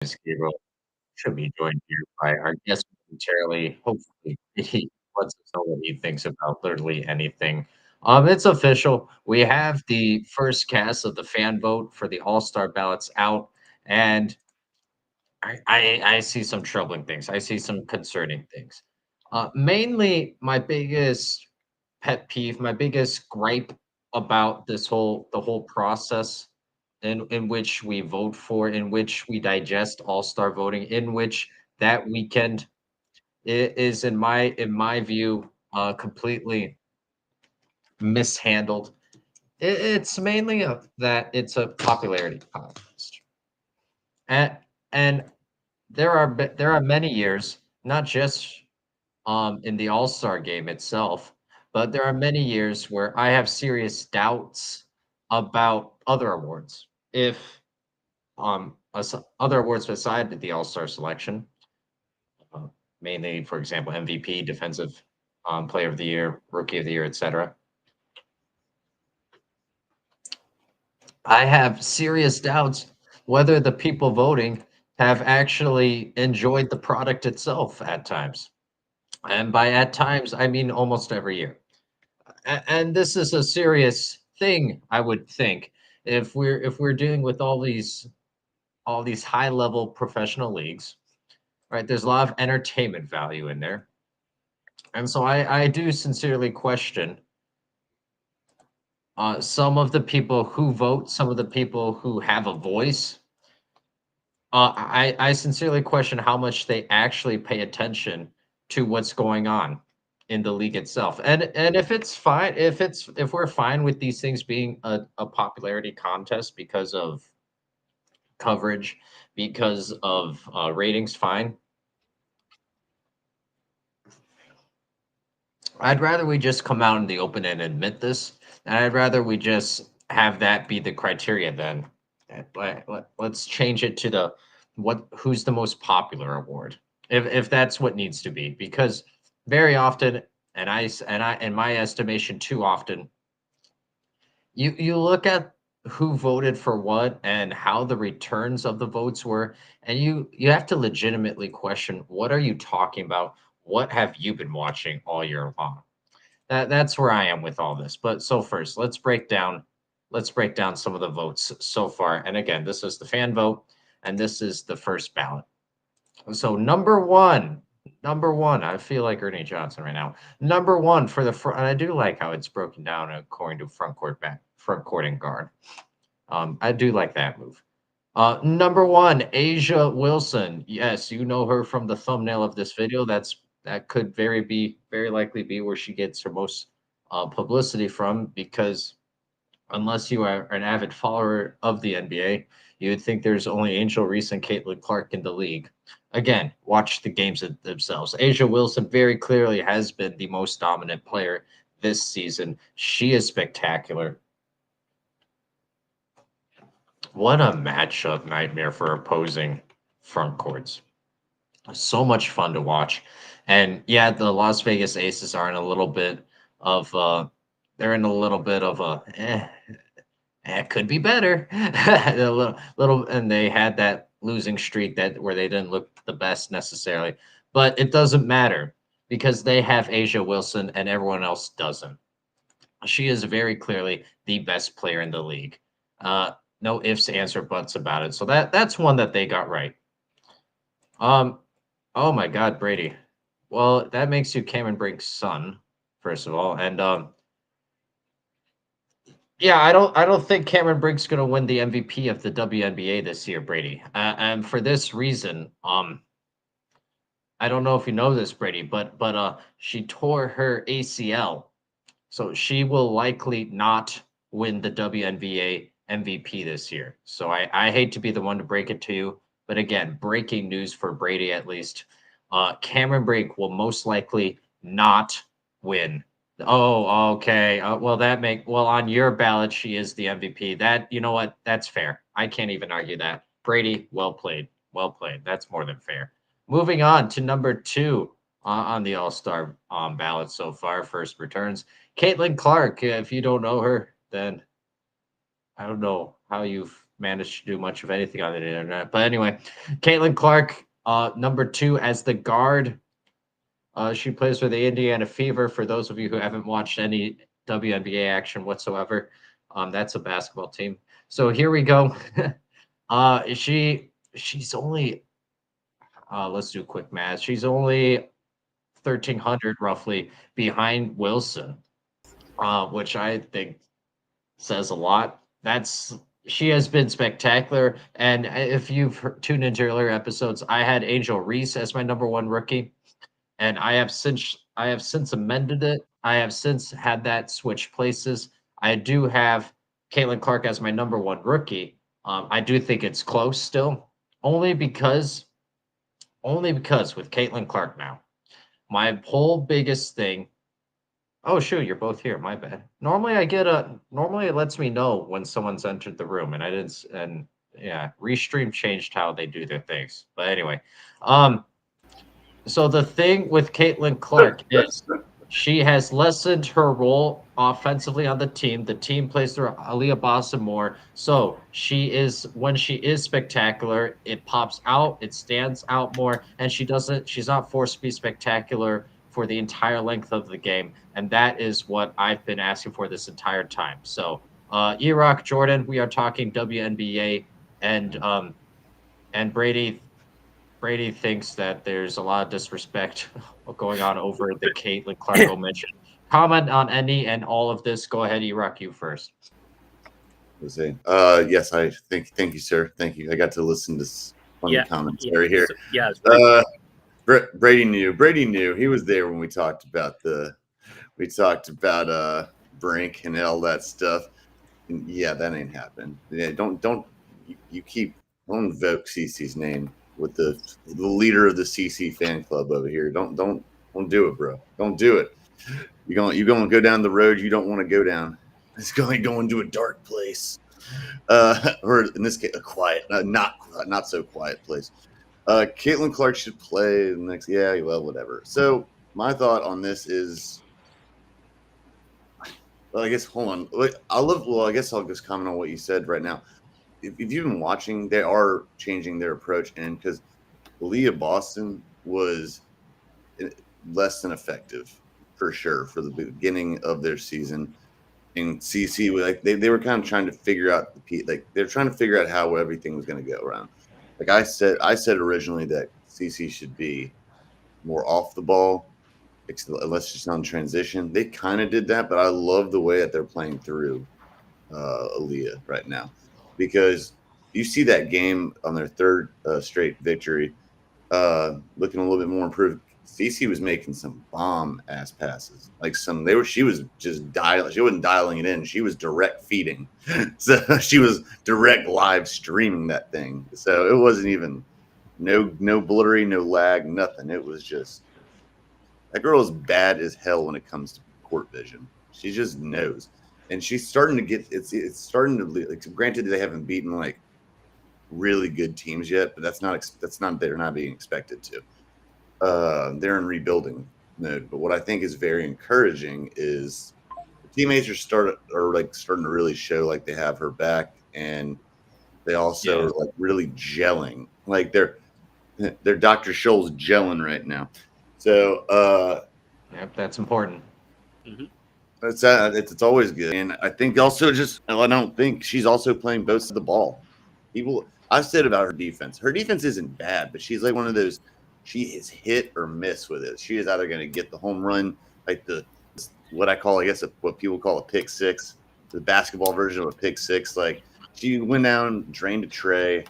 Ms. Gabriel should be joined here by our guest momentarily. Hopefully, he lets us know what he thinks about literally anything. It's official. We have the first cast of the fan vote for the All-Star ballots out, and I see some troubling things. I see some concerning things. Mainly, my biggest pet peeve, my biggest gripe about the whole process in which we vote for, in which we digest all-star voting, in which that weekend is in my view completely mishandled. It's mainly that it's a popularity contest, and and there are many years, not just in the All-Star game itself, but there are many years where I have serious doubts about other awards. If other awards beside the All-Star selection, uh, mainly, for example, MVP, Defensive Player of the Year, Rookie of the Year, etc. I have serious doubts whether the people voting have actually enjoyed the product itself at times. And by at times, I mean almost every year. And this is a serious thing, I would think, if we're dealing with all these high level professional leagues, right? There's a lot of entertainment value in there, and so I do sincerely question some of the people who vote, some of the people who have a voice. I sincerely question how much they actually pay attention to what's going on in the league itself. And if it's fine, if we're fine with these things being a popularity contest because of coverage, because of ratings, fine. I'd rather we just come out in the open and admit this, and I'd rather we just have that be the criteria then. Let's change it to the what who's the most popular award. If that's what needs to be, because very often, and I in my estimation too often, you look at who voted for what and how the returns of the votes were, and you have to legitimately question, what are you talking about? What have you been watching all year long? That's where I am with all this. But so first, let's break down some of the votes so far. And again, this is the fan vote, and this is the first ballot. So number one, I feel like Ernie Johnson right now. Number one for the front, and I do like how it's broken down according to front court and guard. I do like that move. Number one, Asia Wilson. Yes, you know her from the thumbnail of this video. That could very likely be where she gets her most publicity from, because unless you are an avid follower of the NBA, you would think there's only Angel Reese and Caitlin Clark in the league. Again, watch the games themselves. Asia Wilson very clearly has been the most dominant player this season. She is spectacular. What a matchup nightmare for opposing front courts. So much fun to watch. And yeah, the Las Vegas Aces are in a little bit of they're in a little bit of a it could be better. A little, and they had that losing streak that where they didn't look the best necessarily, but it doesn't matter because they have Asia Wilson and everyone else doesn't. She is very clearly the best player in the league. Uh, no ifs, ands, or buts about it. So that's one that they got right. Um, oh my God, Brady. Well, that makes you Cameron Brink's son, first of all, and yeah, I don't think Cameron Brink's going to win the MVP of the WNBA this year, Brady. And for this reason, I don't know if you know this, Brady, but she tore her ACL, so she will likely not win the WNBA MVP this year. So I hate to be the one to break it to you, but again, breaking news for Brady at least. Cameron Brink will most likely not win. Oh, okay. Well, on your ballot, she is the MVP. That, you know what? That's fair. I can't even argue that. Brady, well played. Well played. That's more than fair. Moving on to number two on the All Star ballot so far, first returns. Caitlin Clark. If you don't know her, then I don't know how you've managed to do much of anything on the internet. But anyway, Caitlin Clark, number 2 as the guard. She plays for the Indiana Fever. For those of you who haven't watched any WNBA action whatsoever, that's a basketball team. So here we go. She's only let's do quick math. She's only 1,300 roughly behind Wilson, which I think says a lot. That's She has been spectacular. And if you've tuned into earlier episodes, I had Angel Reese as my number 1 rookie, and I have since amended it. I have since had that switch places. I do have Caitlin Clark as my number 1 rookie. I do think it's close still, only because with Caitlin Clark now, my whole biggest thing. Oh shoot, you're both here. My bad. Normally it lets me know when someone's entered the room, and I didn't. And yeah, Restream changed how they do their things. But anyway, um, so the thing with Caitlin Clark is she has lessened her role offensively on the team. The team plays through Aaliyah Boston more. So when she is spectacular, it pops out, it stands out more, and she's not forced to be spectacular for the entire length of the game. And that is what I've been asking for this entire time. So Erock Jordan, we are talking WNBA, and Brady thinks that there's a lot of disrespect going on over the Caitlin Clark mention. Comment on any and all of this. Go ahead, Erock, you first. Let's see. Yes, I thank you, sir. Thank you. I got to listen to funny commentary here. So, yeah, it's really Brady knew. Brady knew. He was there when we talked about Brink and all that stuff. And yeah, that ain't happened. Yeah, don't you keep don't invoke CC's name with the leader of the CC fan club over here. Don't do it, bro. Don't do it. You're going to go down the road you don't want to go down. It's going to go into a dark place. Or in this case, a quiet, not so quiet place. Caitlin Clark should play the next. Yeah, well, whatever. So my thought on this is, well, I guess hold on. I guess I'll just comment on what you said right now. If you've been watching, they are changing their approach, and because Leah Boston was less than effective for sure for the beginning of their season. And CC, like they were kind of trying to figure out they're trying to figure out how everything was going to go around. Like I said originally that CC should be more off the ball, unless she's on transition. They kind of did that, but I love the way that they're playing through Aaliyah right now, because you see that game on their third straight victory, looking a little bit more improved. CC was making some bomb ass passes, she was just dialing. She wasn't dialing it in. She was direct feeding. So she was direct live streaming that thing. So it wasn't even no blurry, no lag, nothing. It was just, that girl is bad as hell when it comes to court vision. She just knows, and she's starting to get. It's starting to, like, granted they haven't beaten like really good teams yet, but that's not they're not being expected to. They're in rebuilding mode. But what I think is very encouraging is the teammates are starting to really show like they have her back, and they also are like really gelling. Like they're Dr. Scholl's gelling right now. So Yep, that's important. Mm-hmm. It's always good, and I think also I don't think she's also playing both sides of the ball. I've said about her defense. Her defense isn't bad, but she's like one of those. She is hit or miss with it. She is either going to get the home run, like what I call, I guess, what people call a pick six, the basketball version of a pick six. Like she went down, drained a tray,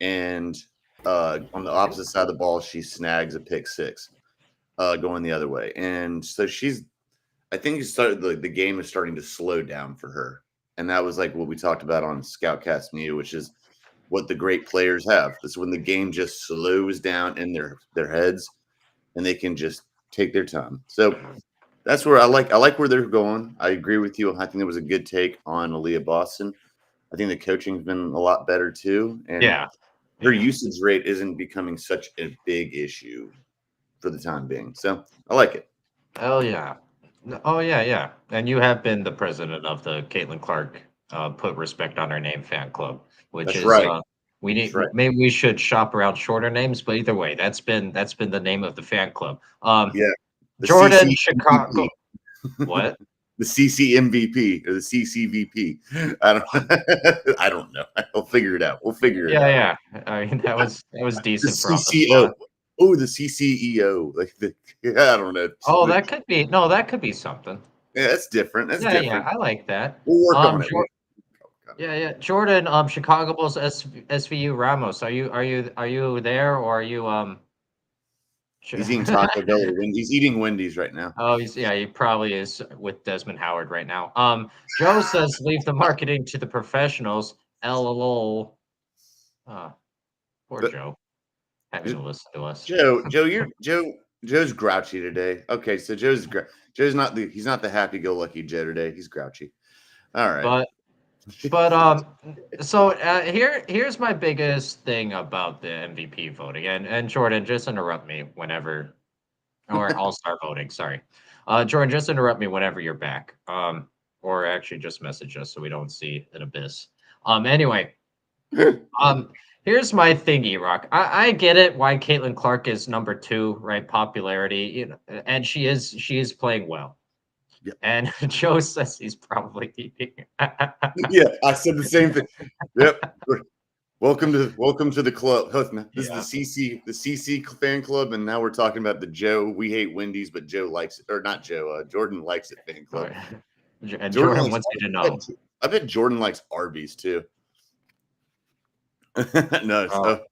and on the opposite side of the ball, she snags a pick six, going the other way. And so I think the game is starting to slow down for her. And that was like what we talked about on Scoutcast Media, which is what the great players have. It's when the game just slows down in their heads, and they can just take their time. So that's where I like where they're going. I agree with you. I think it was a good take on Aaliyah Boston. I think the coaching's been a lot better too, and her usage rate isn't becoming such a big issue for the time being. So I like it. Hell yeah. Oh yeah, yeah. And you have been the president of the Caitlin Clark put respect on our name fan club, which That's is right. we That's need right. maybe we should shop around shorter names, but either way, that's been the name of the fan club. Yeah. The Jordan, CC Chicago. MVP. What? The CC MVP or the CCVP. I don't. I don't know. We'll figure it out. We'll figure it Yeah, out. yeah. I mean, that was The decent for on the CCO. spot. Oh, the CCEO. Like the. I don't know. Oh, that could be no, that could be something. Yeah, that's different. That's Yeah, yeah, different. I like that. We'll work on it. Jor Yeah, yeah. Jordan, Chicago Bulls SVU Ramos. Are you there or are you sh- He's eating Taco Bell or Wendy's. He's eating Wendy's right now. Oh, he probably is with Desmond Howard right now. Joe says leave the marketing to the professionals. LOL. Uh, poor But Joe having to listen to us. Joe's grouchy today. Okay, so Joe's not he's not the happy-go-lucky Joe today. He's grouchy. All right. But But so here's my biggest thing about the MVP voting, and Jordan, just interrupt me whenever, or All Star voting. Sorry, Jordan, just interrupt me whenever you're back. Or actually just message us so we don't see an abyss. Anyway, um, here's my thingy, Rock. I get it why Caitlin Clark is number two, right? Popularity, and she is playing well. Yeah. And Joe says he's probably eating. Yeah, I said the same thing. Yep. Welcome to the club. This is Yeah. the CC fan club, and now we're talking about the Joe. We hate Wendy's, but Joe likes it, or not Joe. Jordan likes it fan club. And Jordan Jordan likes. wants you to know. I bet Jordan likes Arby's too. No. Oh, So,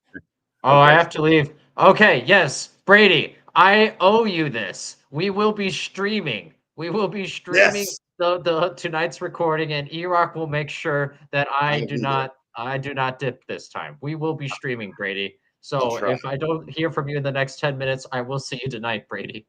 I okay. have to leave. Okay, yes, Brady, I owe you this. We will be streaming. We will be streaming Yes, the tonight's recording, and Erock will make sure that I I'll do be there. not dip this time. We will be streaming, Brady. I'll So try. if I don't hear from you in the next 10 minutes, I will see you tonight, Brady.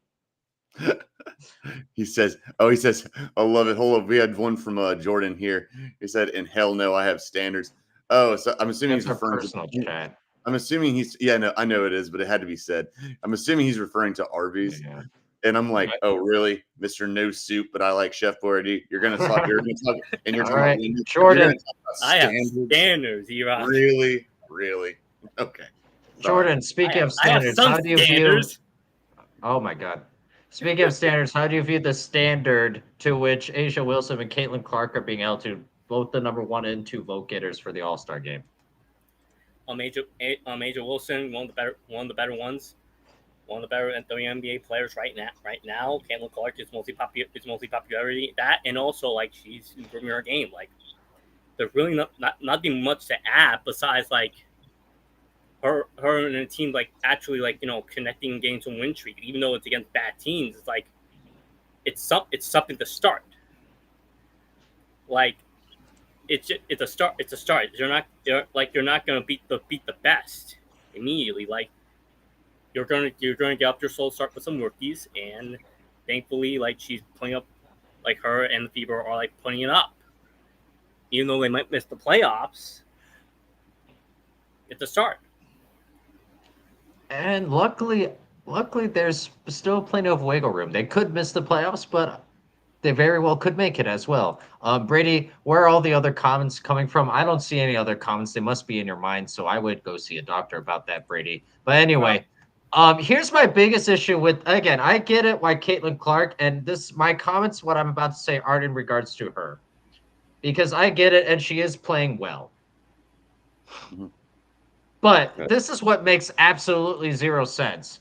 He says, "Oh, he says, I love it." Hold up, we had one from Jordan here. He said, "And hell no, I have standards." Oh, so I'm assuming That's he's our referring personal to. chat. I'm assuming he's. Yeah, no, I know it is, but it had to be said. I'm assuming he's referring to Arby's, Yeah. and I'm like, Okay. "Oh, really, Mister No Soup?" But I like Chef Boyardee. You're gonna talk. You're gonna talk, and you're All talking about. right, You're gonna Jordan. talk about I have standards. standards, E-Rock. Really, really. Okay. Sorry. Jordan, speaking of I have standards, some how do you view standards. oh my God. Speaking of standards, how do you view the standard to which Asia Wilson and Caitlin Clark are being held to, both the number one and two vote getters for the All Star game? Major Wilson, one of the better ones, one of the better WNBA players right now. Right now, Caitlin Clark is mostly popularity that, and also like she's improving her game. Like there's really nothing much to add besides like her and the team like actually like connecting games and win streak. Even though it's against bad teams, it's like it's something to start. Like it's a start. It's a start. You're not gonna beat the best immediately. Like you're gonna get up your slow start with some rookies, and thankfully, like she's putting up, like her and the Fever are like putting it up. Even though they might miss the playoffs, it's a start. And luckily, there's still plenty of wiggle room. They could miss the playoffs, but they very well could make it as well. Brady, where are all the other comments coming from? I don't see any other comments. They must be in your mind, so I would go see a doctor about that, Brady. But anyway, here's my biggest issue with, again, I get it why Caitlin Clark, and this my comments, what I'm about to say, aren't in regards to her, because I get it, and she is playing well. Mhm. But Okay. this is what makes absolutely zero sense.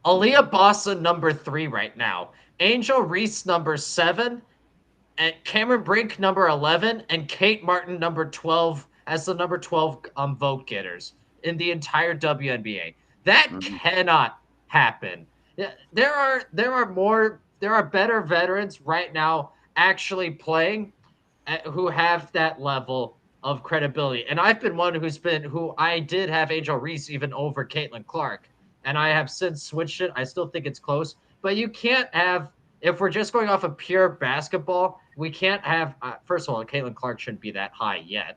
Aaliyah Boston number 3 right now. Angel Reese number 7, and Cameron Brink number 11, and Kate Martin number 12 as the number 12 vote getters in the entire WNBA. That Mhm. cannot happen. There are better veterans right now actually playing who have that level of credibility. And I've been one who I did have Angel Reese even over Caitlin Clark, and I have since switched it. I still think it's close, but you can't have, if we're just going off of pure basketball, we can't have. First of all, Caitlin Clark shouldn't be that high yet.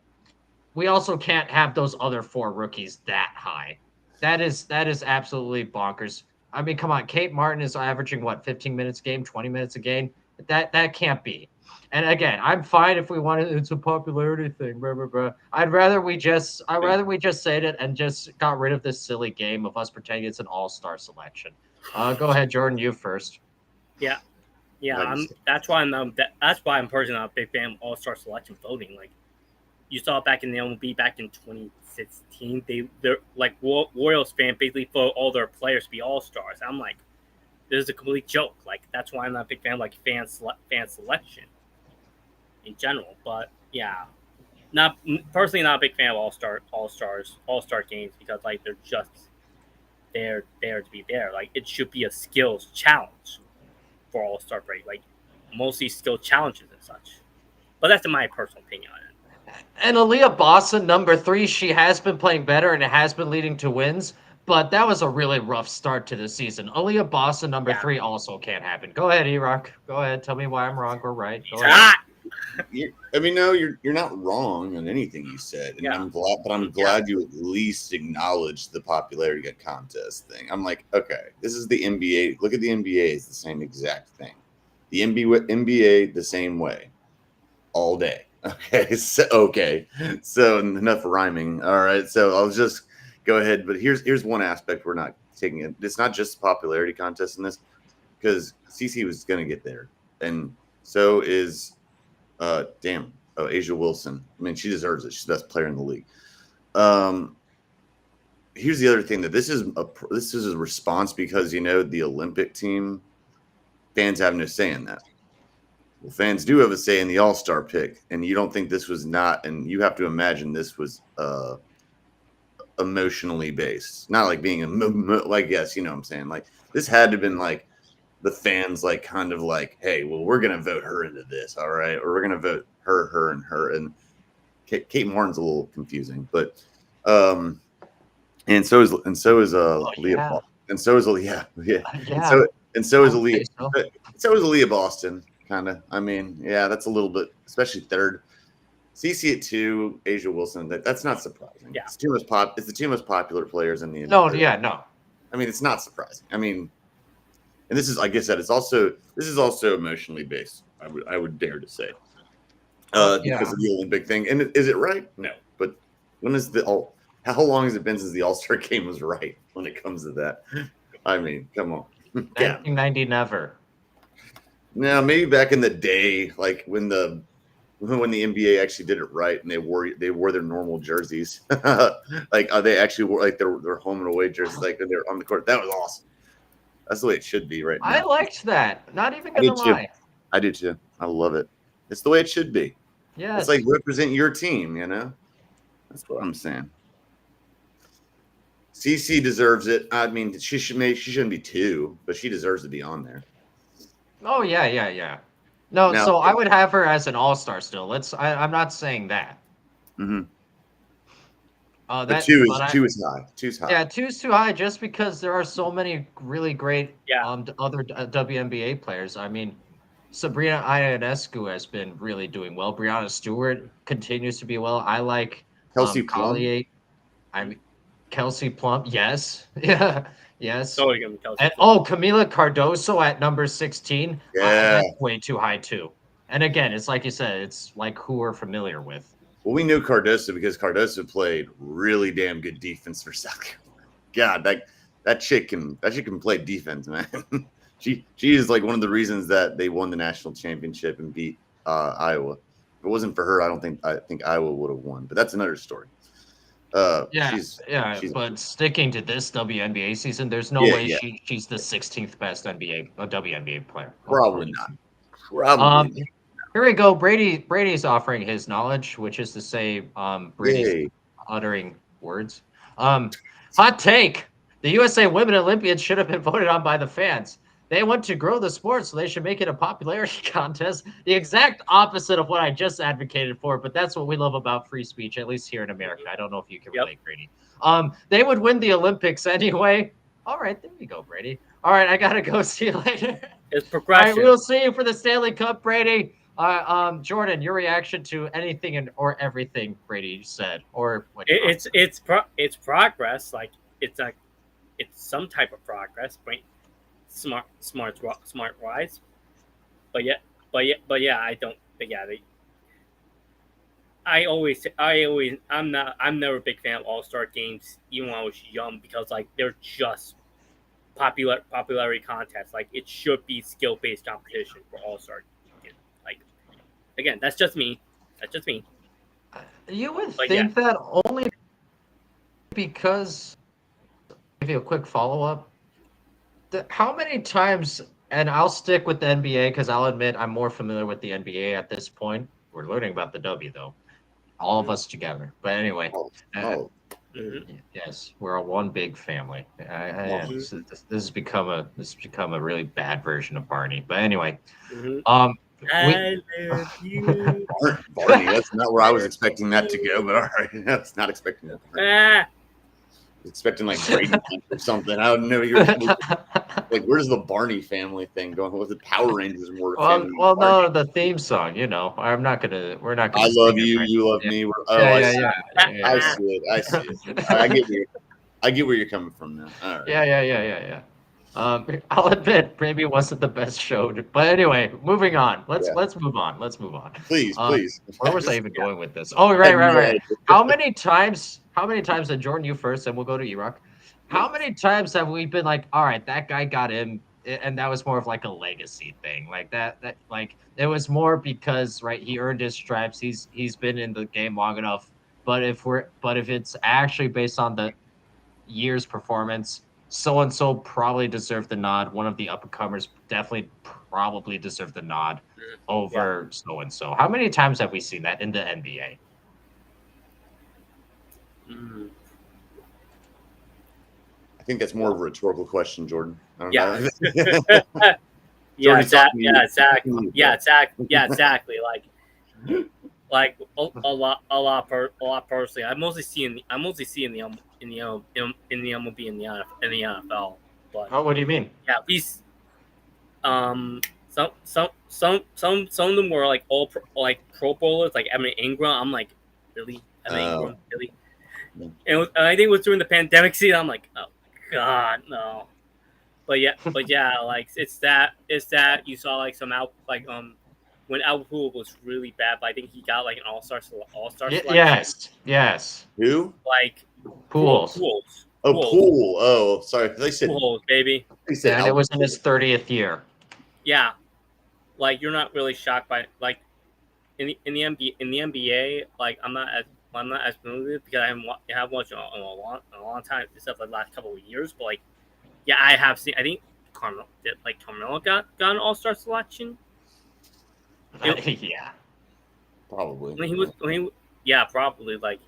We also can't have those other four rookies that high. That is absolutely bonkers. I mean, come on, Kate Martin is averaging what, 15 minutes a game, 20 minutes a game. That can't be. And again, I'm fine if we want it. It's a popularity thing. Blah, blah, blah. I'd rather we just said it and just got rid of this silly game of us pretending it's an all-star selection. Go ahead, Jordan. You first. Yeah, yeah. Like you said. That's why I'm personally not a big fan of All Star selection voting. Like you saw back in the MLB back in 2016, they're like Royals fan basically vote all their players to be All Stars. I'm like, this is a complete joke. Like that's why I'm not a big fan of like fan selection in general. But yeah, not personally not a big fan of All Star games because like they're just there to be there. Like it should be a skills challenge for All Star break, like mostly skill challenges and such. But that's my personal opinion on it. And Aaliyah Boston, number 3, she has been playing better and it has been leading to wins. But that was a really rough start to the season. Aaliyah Boston, number 3, also can't happen. Go ahead, E-Rock. Go ahead. Tell me why I'm wrong or right. Go ahead. No, you're not wrong on anything you said, and I'm glad you at least acknowledged the popularity contest thing. I'm like, okay, this is the NBA. Look at the NBA; it's the same exact thing. The NBA the same way, all day. Okay, so enough rhyming. All right, so I'll just go ahead. But here's one aspect we're not taking it. It's not just popularity contest in this, because CC was going to get there, and so is. Asia Wilson. I mean, she deserves it. She's the best player in the league. Here's the other thing that this is a response because the Olympic team fans have no say in that. Well, fans do have a say in the All-Star pick, and you don't think this was not, and you have to imagine this was emotionally based, not like being like yes, you know what I'm saying, like this had to have been like. The fans like kind of like, hey, well, we're gonna vote her into this, all right, or we're gonna vote her, and Kate Martin's a little confusing, but and so is Leah, and so is Aaliyah, and so is Aaliyah, so is Aaliyah Boston, kind of. I mean, yeah, that's a little bit, especially third. CC at 2, Asia Wilson. That's not surprising. Yeah, it's the two most popular players in the NBA. No. I mean, it's not surprising. I mean. And this is, like I said, this is also emotionally based. I would dare to say, because of the Olympic thing. And is it right? No. But when is how long has it been since the All-Star game was right when it comes to that? I mean, come on. 1990 never. Now maybe back in the day, like when the NBA actually did it right and they wore their normal jerseys, like they actually wore like their home and away jerseys, like they're on the court. That was awesome. That's the way it should be right now. I liked that. Not even gonna lie. I do too. I love it. It's the way it should be. Yeah. It's like represent your team, That's what I'm saying. CC deserves it. I mean, she shouldn't be 2, but she deserves to be on there. Oh yeah. No, so I would have her as an all-star still. I'm not saying that. Mm-hmm. That 2 is high. 2's high. Yeah, 2's too high just because there are so many really great other WNBA players. I mean, Sabrina Ionescu has been really doing well. Breanna Stewart continues to be well. I like Kelsey Plum. I mean, Kelsey Plum. Yes. Yeah. Yes. Oh, and Camila Cardoso at number 16. Yeah. That's way too high too. And again, it's like you said, it's like who we're familiar with. Well, we knew Cardoso because Cardoso played really damn good defense for South Carolina. God, that chick can play defense, man. she is like one of the reasons that they won the national championship and beat Iowa. If it wasn't for her, I think Iowa would have won. But that's another story. But sticking to this WNBA season, there's no way she's the 16th best WNBA player. Probably not. Probably. Here we go. Brady's offering his knowledge, which is to say, Brady's uttering words. Hot take: the USA Women Olympians should have been voted on by the fans. They want to grow the sport, so they should make it a popularity contest. The exact opposite of what I just advocated for, but that's what we love about free speech, at least here in America. I don't know if you can relate, Brady. They would win the Olympics anyway. All right, there you go, Brady. All right, I gotta go. See you later. It's progression. All right, we'll see you for the Stanley Cup, Brady. Jordan, your reaction to anything or everything Brady said, or what? It's progress. Like it's some type of progress, but smart wise. But yet, but yeah, I don't. But yeah, I'm never a big fan of All-Star games, even when I was young, because like they're just popularity contests. Like it should be skill-based competition for All-Star games. Like again, that's just me. That's just me. You would But yeah, think that only because. Give you a quick follow up. How many times? And I'll stick with the NBA because I'll admit I'm more familiar with the NBA at this point. We're learning about the W though, all of us together. But anyway, Oh, uh, oh, yes, we're a one big family. oh. This has become a really bad version of Barney. But anyway, mm-hmm. um, we. I love you. Barney, that's not where I was expecting that to go, but all right. That's not expecting that. Ah, Expecting like Brady Bunch or something. I don't know. You're like, where's the Barney family thing going? What's the Power Rangers more family? well, Barney? no, the theme song. You know, we're not gonna I sing love it you. right You love now. me. Yeah, I yeah, see. yeah, I yeah, see it. I see it. I get where you're coming from now. All right. yeah. I'll admit, maybe it wasn't the best show, but anyway, moving on. Yeah. Let's move on. Let's move on. Please, please. Where was I even going with this? Oh, I right, have no right. idea. How many times? And Jordan, you first, and we'll go to Iraq. How many times have we been like, all right, that guy got in, and that was more of like a legacy thing, like that like it was more because right, he earned his stripes. He's been in the game long enough. But if it's actually based on the year's performance, so and so probably deserved the nod. One of the up and comers definitely probably deserved the nod over so and so. How many times have we seen that in the NBA? mm. I think that's more of a rhetorical question, Jordan. I don't Yeah. know. Yeah, Jordan's talking to you. exactly. Yeah, exactly. Like a lot personally. I mostly see in the MLB and the NFL. But Oh, what do you mean? yeah, at least some of them were like like pro bowlers, like Evan Ingram. I'm like, really, Evan Ingram, really. And I think it was during the pandemic season. I'm like, oh God, no. But yeah, like it's that you saw like some out like when Albert Poole was really bad, but I think he got like an all-star selection. Yes. Who? Like Pools. Oh, Poole. Oh, sorry. They said Pools, baby. They said And it was in his 30th year. Yeah, like you're not really shocked by like in the NBA. Like I'm not as familiar with it because I haven't watched it in a long time, except for the last couple of years. But like, yeah, I have seen. I think Carmelo got an all-star selection. probably. Yeah, probably like.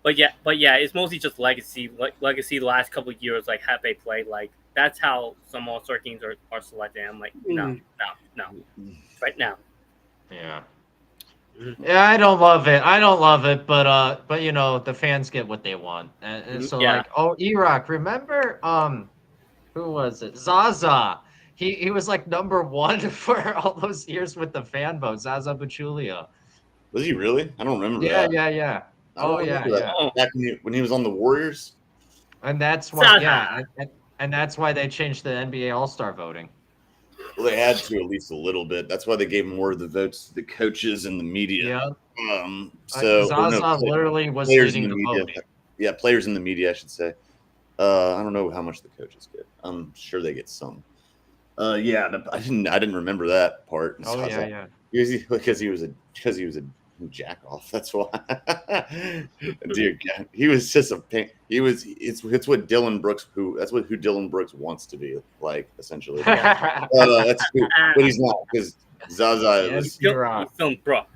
But yeah, it's mostly just legacy. Legacy. The last couple of years, like have they played? Like that's how some all-star teams are selected. I'm like, no, right now. Yeah. Yeah, I don't love it, but you know, the fans get what they want. And so like, oh, Iraq, remember who was it? Zaza. He was like number 1 for all those years with the fan vote, Zaza Pachulia. Was he really? I don't remember that. Yeah. Oh yeah. Back when he was on the Warriors. And that's why and that's why they changed the NBA All-Star voting. Well, they had to at least a little bit. That's why they gave more of the votes to the coaches and the media. Yeah. So Zaza literally was leading the voting. Yeah, players in the media, I should say. I don't know how much the coaches get. I'm sure they get some. Yeah, I didn't remember that part. Oh yeah. Because he was a jack off. That's why. Dear God, he was just a pain. It's what Dylan Brooks who Dylan Brooks wants to be like essentially. That's who, but he's not because Zaza was filmed Brooke.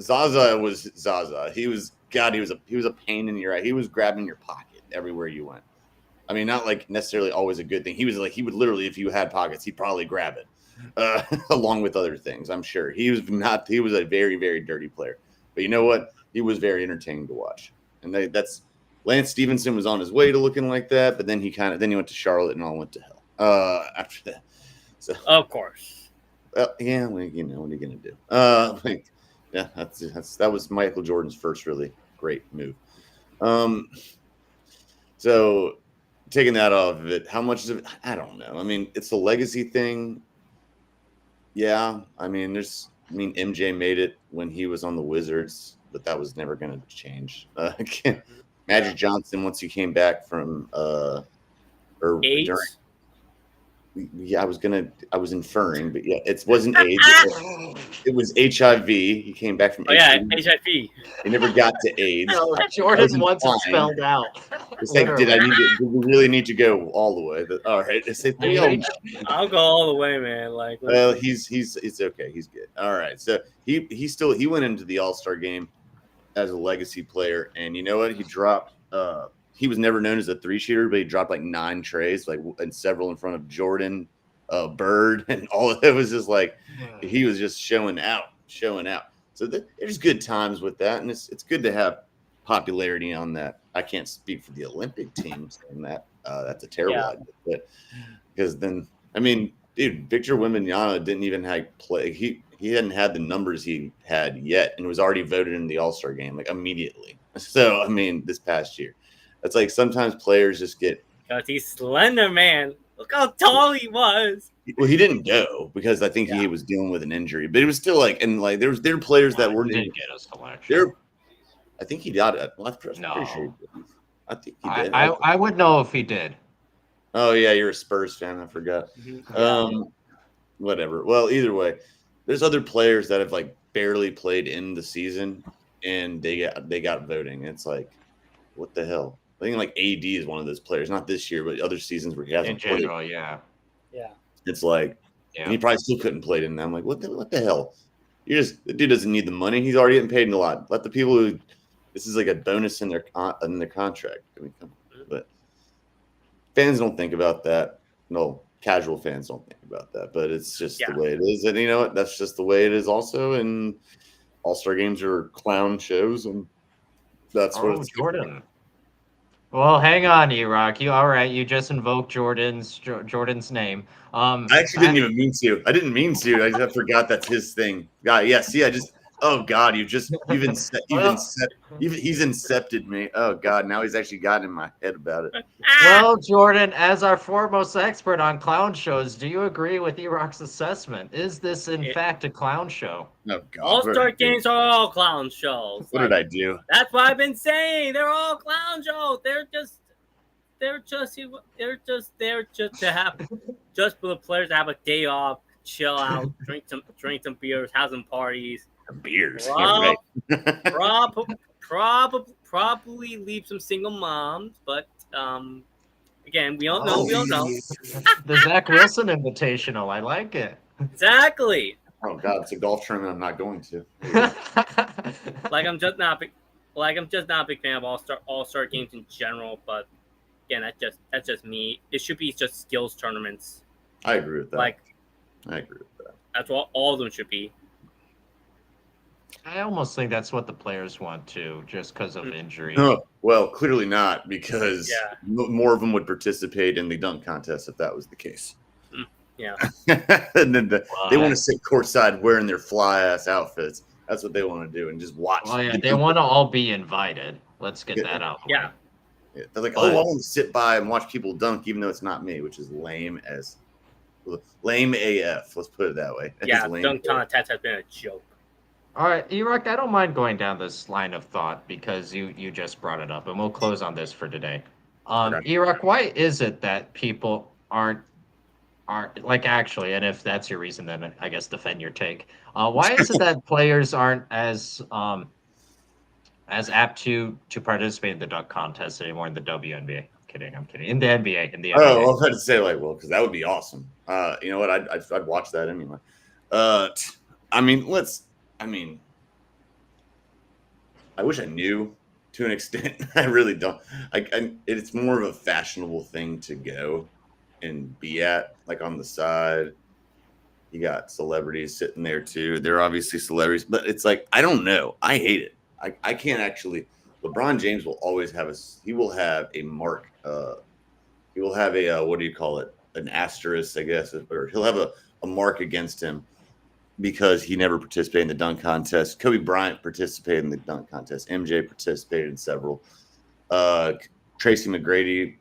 Zaza was Zaza. He was a pain in your eye. He was grabbing your pocket everywhere you went. I mean, not like necessarily always a good thing. He was like, he would literally, if you had pockets, he'd probably grab it. Along with other things, I'm sure. He was a very, very dirty player. But you know what? He was very entertaining to watch. And that's Lance Stevenson was on his way to looking like that, but then he went to Charlotte and all went to hell after that. So of course. Yeah, well, you know, what are you gonna do? Yeah, that was Michael Jordan's first really great move. So taking that off of it, how much of it? I don't know. I mean, it's a legacy thing. Yeah, I mean, MJ made it when he was on the Wizards, but that was never going to change. Magic Johnson, once he came back from or during, AIDS. yeah, I was inferring, but yeah, it wasn't AIDS. It was HIV. He came back from Oh yeah, HIV. HIV. He never got to AIDS. No, I Jordan was wants it implying. spelled out. It's like, did we really need to go all the way? All right, it's like, I'll go all the way, man. Like, well, it's okay. He's good. All right, so he went into the All-Star game as a legacy player, and you know what? He dropped. He was never known as a three shooter, but he dropped like 9 trays, like and several in front of Jordan, Bird, and all of it was just like he was just showing out. So there's good times with that, and it's good to have popularity on that. I can't speak for the Olympic team saying that. That's a terrible idea, but because then I mean, dude, Victor Wembanyama didn't even have play. He hadn't had the numbers he had yet, and was already voted in the All-Star game like immediately. So I mean, this past year, it's like sometimes players just get. Because he's slender, man. Look how tall he was. Well, he didn't go because I think he was dealing with an injury, but it was still like, and like there were players that weren't. Didn't get a selection. I think he got it. Well, No. sure I think he did. I would know if he did. Oh yeah, you're a Spurs fan. I forgot. Whatever. Well, either way, there's other players that have like barely played in the season, and they got voting. It's like, what the hell? I think like AD is one of those players. Not this year, but other seasons where he hasn't in general, played. Yeah. It's like, and he probably still couldn't play it in. I'm like, what the hell? The dude doesn't need the money. He's already getting paid a lot. Let the people who this is like a bonus in their contract. I mean, but fans don't think about that. No, casual fans don't think about that. But it's just the way it is, and you know what? That's just the way it is. Also, and All-Star games are clown shows, and that's what it's Jordan. Well, hang on, E-Rock. You just invoked Jordan's name. I actually didn't even mean to. I didn't mean to. I just forgot that's his thing. Yeah, see, oh God, he's incepted me. Oh God, now he's actually gotten in my head about it. Well, Jordan, as our foremost expert on clown shows, do you agree with E-Rock's assessment? Is this in fact a clown show? Oh God, All-Star games are all clown shows. What did I do? That's what I've been saying. They're all clown shows. They're just there to have just for the players to have a day off, chill out, drink some beers, have some parties. Beers. Probably leave some single moms, but again, we don't know. The Zach Wilson Invitational. I like it. Exactly. Oh God, it's a golf tournament I'm not going to. I'm just not a big fan of all-star games in general, but again, that's just me. It should be just skills tournaments. I agree with that. I agree with that. That's what all of them should be. I almost think that's what the players want too, just because of injury. Oh, well, clearly not, because more of them would participate in the dunk contest if that was the case. Yeah. And then they want to sit courtside wearing their fly-ass outfits. That's what they want to do, and just watch. Oh, yeah, they want to all be invited. Let's get that out. Yeah. They're like, I want to sit by and watch people dunk, even though it's not me, which is lame AF. Let's put it that way. Yeah, dunk contest has been a joke. All right, E-Rock, I don't mind going down this line of thought because you just brought it up, and we'll close on this for today. E-Rock, why is it that people aren't like actually, and if that's your reason, then I guess defend your take. Why is it that players aren't as apt to participate in the dunk contest anymore in the WNBA? I'm kidding. In the NBA, Oh, I was about to say because that would be awesome. You know what? I'd watch that anyway. I wish I knew to an extent. I really don't. It's more of a fashionable thing to go and be at, like on the side. You got celebrities sitting there too. They're obviously celebrities, but it's like, I don't know. I hate it. I can't actually. LeBron James will always have he will have a mark. He will have a, what do you call it? An asterisk, I guess, or he'll have a mark against him because he never participated in the dunk contest. Kobe Bryant participated in the dunk contest. MJ participated in several. Tracy McGrady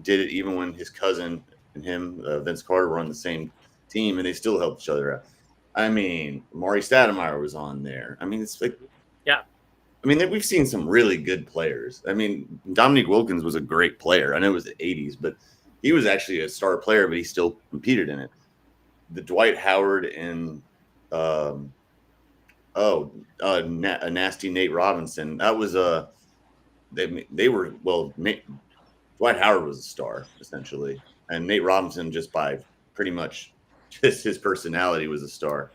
did it even when his cousin and him, Vince Carter, were on the same team, and they still helped each other out. I mean, Maury Stoudemire was on there. I mean, it's like, Yeah. I mean, we've seen some really good players. I mean, Dominique Wilkins was a great player. I know it was the 80s, but he was actually a star player, but he still competed in it. The Dwight Howard and a nasty Nate Robinson. That was they were Dwight Howard was a star essentially, and Nate Robinson just by pretty much just his personality was a star.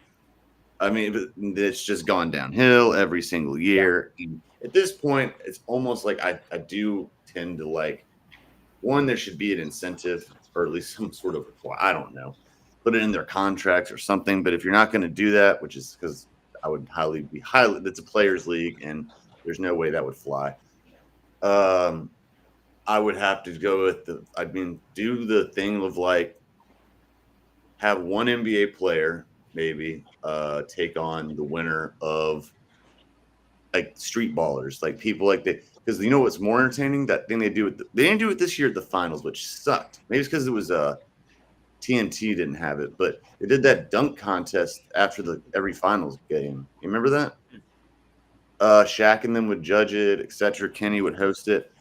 I mean, it's just gone downhill every single year. Yeah. At this point, it's almost like I do tend to like one. There should be an incentive, or at least some sort of I don't know, put it in their contracts or something. But if you're not going to do that, which is because I would highly, it's a players' league, and there's no way that would fly. I would have to go with do the thing of like have one NBA player maybe take on the winner of like street ballers, like people like that. Because you know what's more entertaining? That thing they do they didn't do it this year at the finals, which sucked. Maybe it's because it was TNT didn't have it, but they did that dunk contest after every finals game. You remember that? Shaq and them would judge it, etc. Kenny would host it.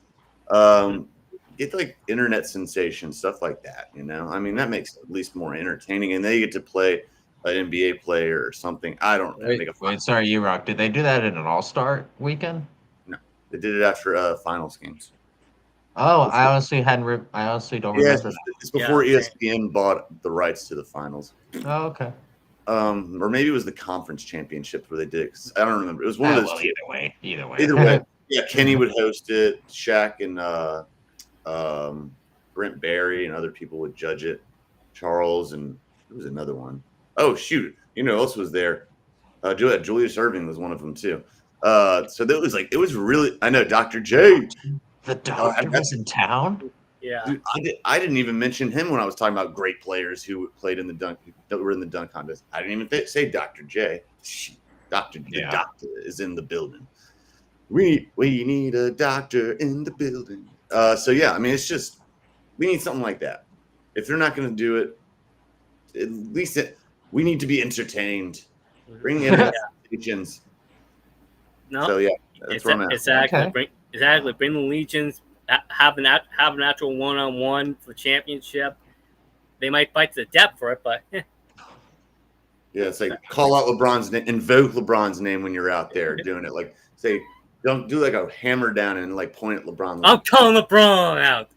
Get like internet sensation stuff like that. You know, I mean that makes it at least more entertaining, and they get to play an NBA player or something. I don't know. Wait, sorry, U-Rock. Did they do that in an All-Star weekend? No, they did it after finals games. Oh, I honestly don't remember. It's before ESPN bought the rights to the finals. Oh, okay. Or maybe it was the conference championship where they did it. I don't remember. It was one of those. Well, either way. Either way, yeah. Kenny would host it. Shaq and Brent Barry and other people would judge it. Charles and there was another one. Oh shoot! You know who else was there? Julius Erving was one of them too. So that was like it was really. I know Dr. J. The doctor was in town. Yeah, dude, I didn't even mention him when I was talking about great players who played in the dunk that were in the dunk contest. I didn't even say Dr. J. The doctor is in the building. We need a doctor in the building. So yeah, I mean it's just we need something like that. If they're not going to do it, at least we need to be entertained. Bring in legions. No, so yeah, that's where I'm at. Exactly. Okay. Bring the legions. Have an actual one-on-one for championship. They might fight to the death for it, but yeah, it's like call out LeBron's name, invoke LeBron's name when you're out there doing it. Like say, don't do like a hammer down and like point at LeBron. I'm calling LeBron out.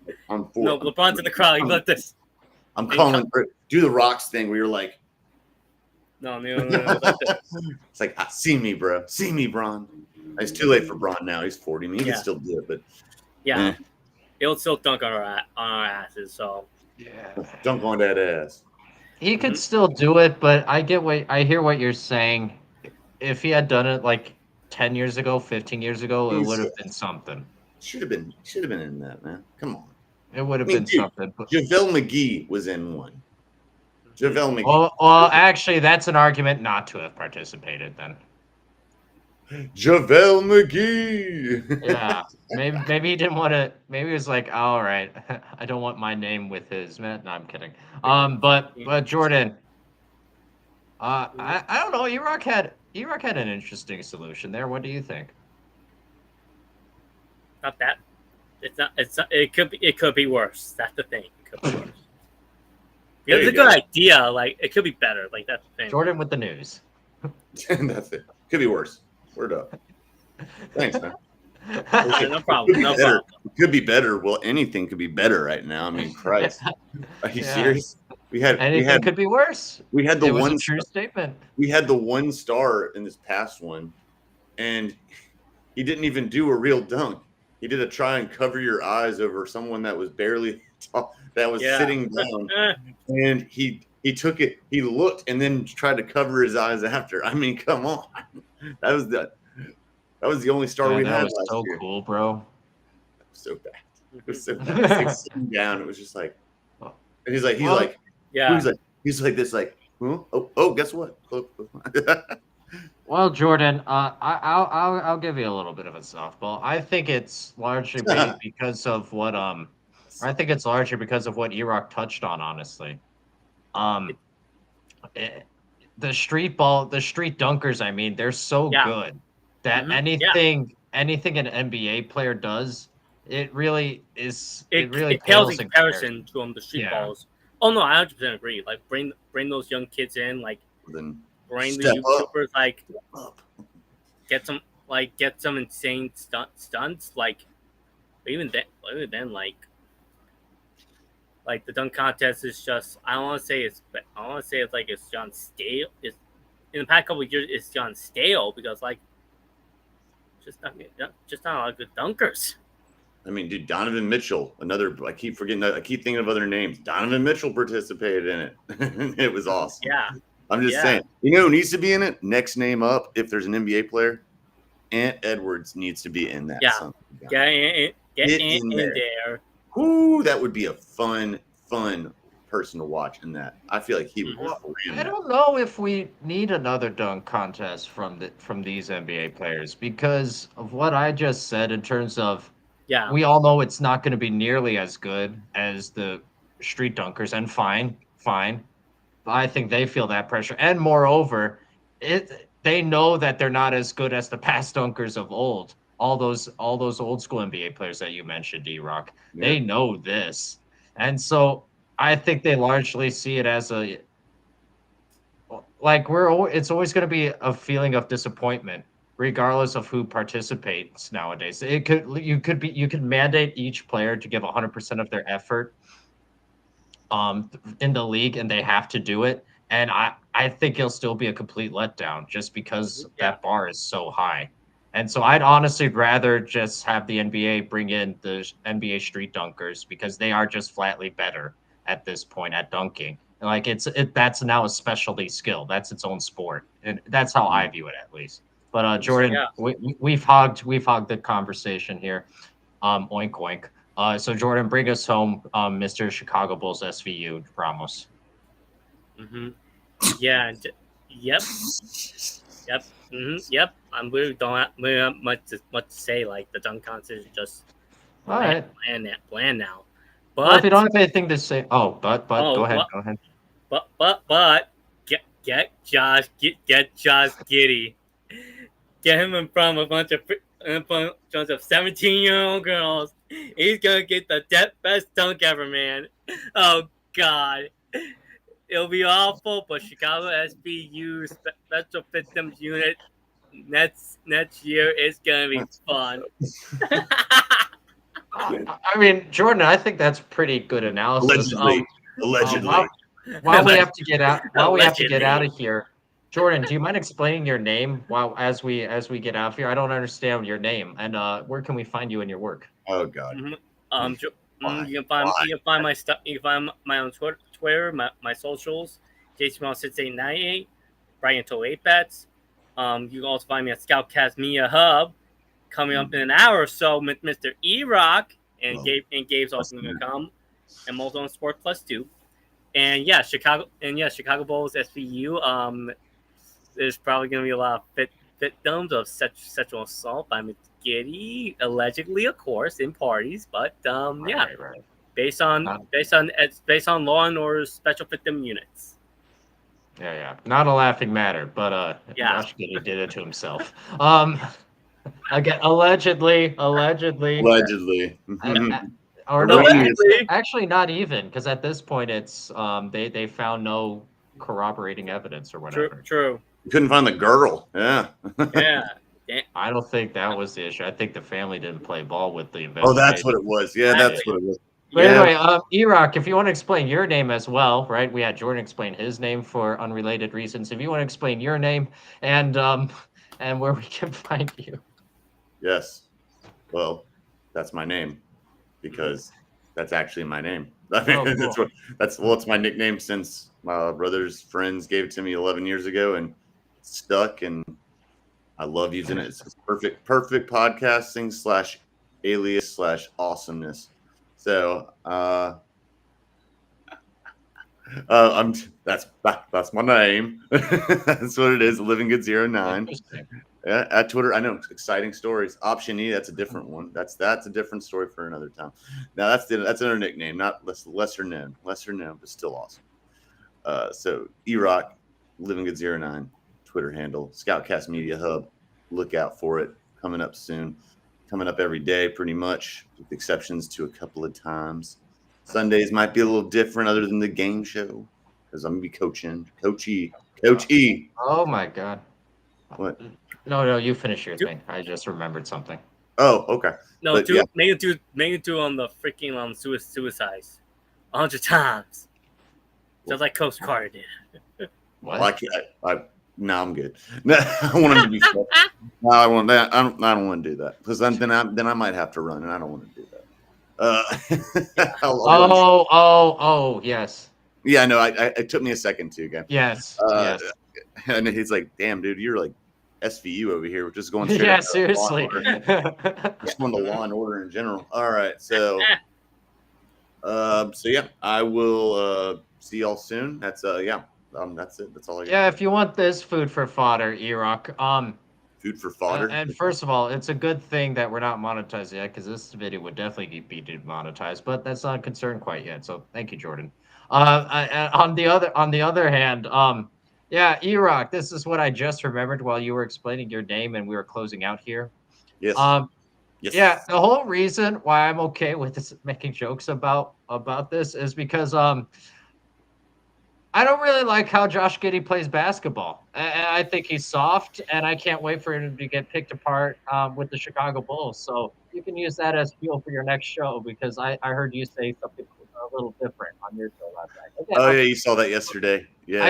No, LeBron's in the crowd. You got this. I'm calling. Do the Rocks thing where you're like, no. It's like see me, bro. See me, Bron. It's too late for Bron now. He's 40. He can still do it, but. Yeah, He'll still dunk on our asses. So dunk on that ass. He could still do it, but I hear what you're saying. If he had done it like 10 years ago, 15 years ago, it would have been something. Should have been in that, man. Come on. It would have been something. But... JaVale McGee was in one. JaVale McGee. Well, actually, that's an argument not to have participated then. JaVale McGee. Yeah, maybe he didn't want to. Maybe he was like, all right, I don't want my name with his. Man, no, I'm kidding. But Jordan, I don't know. E-Rock had an interesting solution there. What do you think? Not that. It's not. It could be worse. That's the thing. It could be worse. It's a good idea. Like it could be better. Like that's the thing. Jordan with the news. That's it. Could be worse. Word up. Thanks, man. No problem. It could be better. Well, anything could be better right now. I mean, Christ. Are you serious? Anything could be worse. We had the one true statement. We had the one star in this past one, and he didn't even do a real dunk. He did a try and cover your eyes over someone that was barely sitting down, and he took it. He looked and then tried to cover his eyes after. I mean, come on. That was the only star we had last year. So cool, bro. That was so bad. It was so bad. Like sitting down, it was just like, and he's like, this, like, oh, guess what? Well, Jordan, I'll give you a little bit of a softball. I think it's largely because of what E-Rock touched on. Honestly, the street dunkers, I mean, they're so Yeah. good that Yeah. anything an NBA player does, it really It pales in pales in comparison comparison. to the street Yeah. balls. Oh no, I 100% agree. Like bring those young kids in, like Then bring the step YouTubers, like up. get some insane stunts. Like even then, like the dunk contest is just I don't want to say it's like it's John stale. It's in the past couple of years it's John stale because like just not a lot of good dunkers. I mean, dude, Donovan Mitchell, another. I keep forgetting. I keep thinking of other names. Donovan Mitchell participated in it. It was awesome. Yeah, I'm just yeah. saying. You know who needs to be in it? Next name up. If there's an NBA player, Ant Edwards needs to be in that. Yeah. Son. Get in there. there. Ooh, that would be a fun person to watch in that. I feel like he would Well, ram I that. don't know if we need another dunk contest from these NBA players because of what I just said in terms of Yeah, we all know it's not going to be nearly as good as the street dunkers, and fine. I think they feel that pressure, and moreover, they know that they're not as good as the past dunkers of old. All those old school NBA players that you mentioned, D Rock, Yeah. they know this, and so I think they largely see it as a like it's always going to be a feeling of disappointment regardless of who participates nowadays. You could mandate each player to give 100% of their effort in the league and they have to do it, and I think it'll still be a complete letdown just because yeah, that bar is so high. And so I'd honestly rather just have the NBA bring in the NBA street dunkers because they are just flatly better at this point at dunking. Like that's now a specialty skill. That's its own sport, and that's how I view it at least. But Jordan, yeah. we've hogged the conversation here. Oink oink. So Jordan, bring us home, Mr. Chicago Bulls SVU Ramos. Mm-hmm. Yeah. Yep. Yep. Yep. I'm really don't have much to say. Like the dunk contest is just All right. bland now. Well, if you But don't have anything to say, but oh, go ahead. but get Josh Giddy. Get him in front of a bunch of 17-year-old girls. He's gonna get the best dunk ever, man. Oh God. It'll be awful, but Chicago SBU Special Victims Unit next year is gonna be fun. I mean, Jordan, I think that's pretty good analysis. Allegedly. While we have to get out, Allegedly. of here, Jordan, do you mind explaining your name while as we get out of here? I don't understand your name, and where can we find you in your work? Oh God. You can find my stuff. You can find my own Twitter, my socials, JSmall6898, Brian Toll 8 bets. You can also find me at Scoutcast Media Hub. Coming up in an hour or so with Mr. E Rock and Gabe's also going to come, and also on Sport Plus 2. And Chicago Bulls SVU. There's probably going to be a lot of victims of sexual assault by McGiddy, allegedly, of course, in parties. But Right. based on Law and Order Special Victim Units. Yeah. Not a laughing matter, but Josh Giddey did it to himself. Again, allegedly. Or no, actually not even, because at this point it's they found no corroborating evidence or whatever. True. You couldn't find the girl. Yeah. Yeah. I don't think that was the issue. I think the family didn't play ball with the investigation. Oh, that's what it was. Yeah, that's what it was. But anyway, E-Rock, if you want to explain your name as well, right? We had Jordan explain his name for unrelated reasons. If you want to explain your name and where we can find you. Yes. Well, that's my name because that's actually my name. I mean, cool. It's my nickname since my brother's friends gave it to me 11 years ago and it's stuck, and I love using it. It's perfect podcasting / alias / awesomeness. So that's my name. That's what it is. Living Good 09. Yeah, at Twitter, I know exciting stories. Option E, that's a different one. That's a different story for another time. Now that's another nickname, not lesser known, but still awesome. So E-Rock, LivingGood09 Twitter handle, Scoutcast Media Hub. Look out for it coming up soon. Coming up every day, pretty much, with exceptions to a couple of times. Sundays might be a little different, other than the game show, because I'm gonna be coaching, Coach E. Oh my God. What? No, you finish your thing. I just remembered something. Oh, okay. No, But, do yeah. make it do on the freaking suicides 100 times. Just like Coach Carter did. What? Well, I can't. No, I'm good. No, I want him to be. No, I want that. I don't want to do that because then I might have to run, and I don't want to do that. Oh, yes. Yeah, no. It took me a second too, again. Yes. Yes. And he's like, "Damn, dude, you're like SVU over here, just going straight." Yeah, up to seriously. Law and Order. Just on the Law and Order in general. All right, so yeah, I will see y'all soon. That's that's it. That's all I got. Yeah, if you want this food for fodder, E-Rock, Food for fodder. and first of all, it's a good thing that we're not monetized yet, because this video would definitely be demonetized, but that's not a concern quite yet. So thank you, Jordan. On the other hand, yeah, E-Rock, this is what I just remembered while you were explaining your name and we were closing out here. Yes. Yes. Yeah, the whole reason why I'm okay with this, making jokes about this, is because I don't really like how Josh Giddey plays basketball. I think he's soft, and I can't wait for him to get picked apart with the Chicago Bulls. So you can use that as fuel for your next show, because I heard you say something a little different on your show last night. Okay, oh, yeah, you saw that yesterday. Yeah,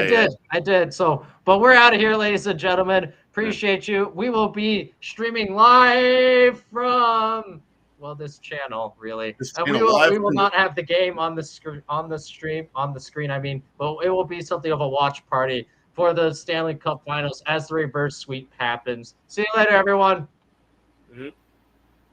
I did. So, but we're out of here, ladies and gentlemen. Appreciate you. We will be streaming live from, well, this channel, really. And we will not have the game on the screen. I mean, but it will be something of a watch party for the Stanley Cup Finals as the reverse sweep happens. See you later, everyone. Mm-hmm.